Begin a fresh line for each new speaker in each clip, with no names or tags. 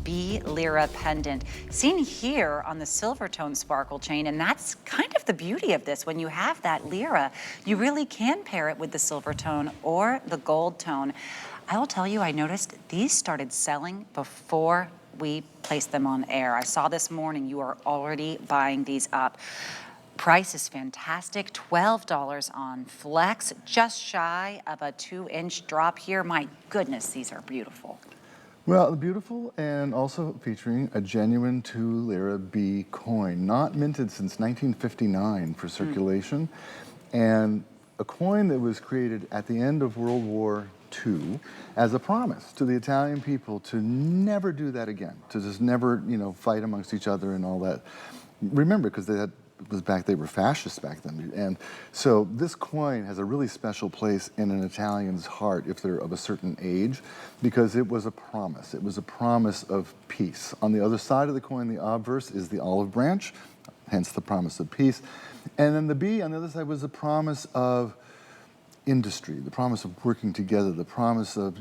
B Lira pendant, seen here on the silver tone sparkle chain, and that's kind of the beauty of this. When you have that Lira, you really can pair it with the silver tone or the gold tone. I will tell you, I noticed these started selling before we placed them on air. I saw this morning you are already buying these up. Price is fantastic, $12 on Flex, just shy of a 2-inch drop here. My goodness, these are beautiful.
Well, beautiful, and also featuring a genuine 2 Lira B coin, not minted since 1959 for circulation, and a coin that was created at the end of World War II as a promise to the Italian people to never do that again, to just never, fight amongst each other and all that. Remember, because they were fascists back then. And so this coin has a really special place in an Italian's heart if they're of a certain age, because it was a promise. It was a promise of peace. On the other side of the coin, the obverse, is the olive branch, hence the promise of peace. And then the B on the other side was a promise of industry, the promise of working together, the promise of,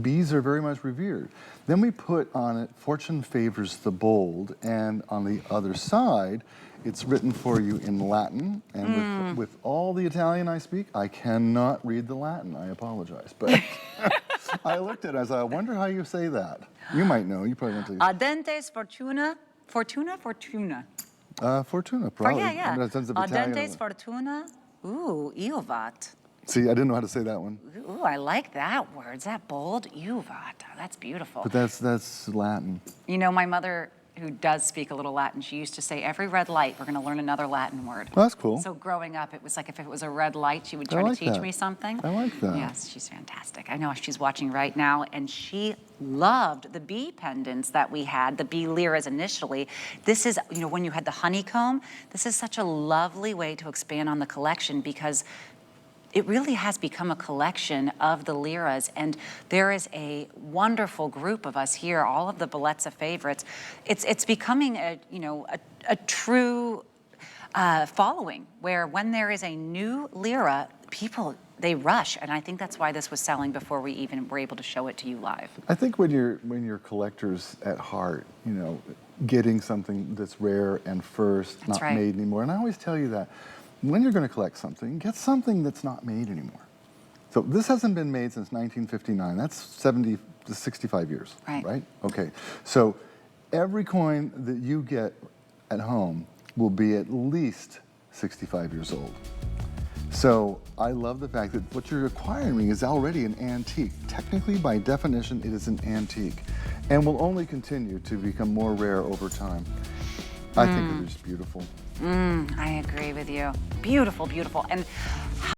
bees are very much revered. Then we put on it, fortune favors the bold, and on the other side, it's written for you in Latin, and with all the Italian I speak, I cannot read the Latin, I apologize. But I looked at it, I was like, I wonder how you say that. You might know, you probably went to...
Audentes fortuna, fortuna?
Fortuna, probably.
Yeah. Audentes
Italian.
fortuna, ooh, IUVAT.
See, I didn't know how to say that one.
Ooh, I like that word. Is that bold? IUVAT. That's beautiful.
But that's Latin.
My mother, who does speak a little Latin, she used to say, every red light, we're going to learn another Latin word.
Well, that's cool.
So growing up, it was like if it was a red light, she would try to teach me something.
I like that.
Yes, she's fantastic. I know she's watching right now, and she loved the bee pendants that we had, the bee liras initially. This is, when you had the honeycomb, this is such a lovely way to expand on the collection, because it really has become a collection of the liras, and there is a wonderful group of us here, all of the Bellezza favorites. It's becoming a true following, where when there is a new lira, people, they rush, and I think that's why this was selling before we even were able to show it to you live.
I think when you're collectors at heart, getting something that's rare and first,
That's
not
right.
made anymore, and I always tell you that. When you're going to collect something, get something that's not made anymore. So this hasn't been made since 1959. That's 65 years, right? Okay, so every coin that you get at home will be at least 65 years old. So I love the fact that what you're acquiring is already an antique. Technically, by definition, it is an antique, and will only continue to become more rare over time. I think it is beautiful.
I agree with you. Beautiful, beautiful. And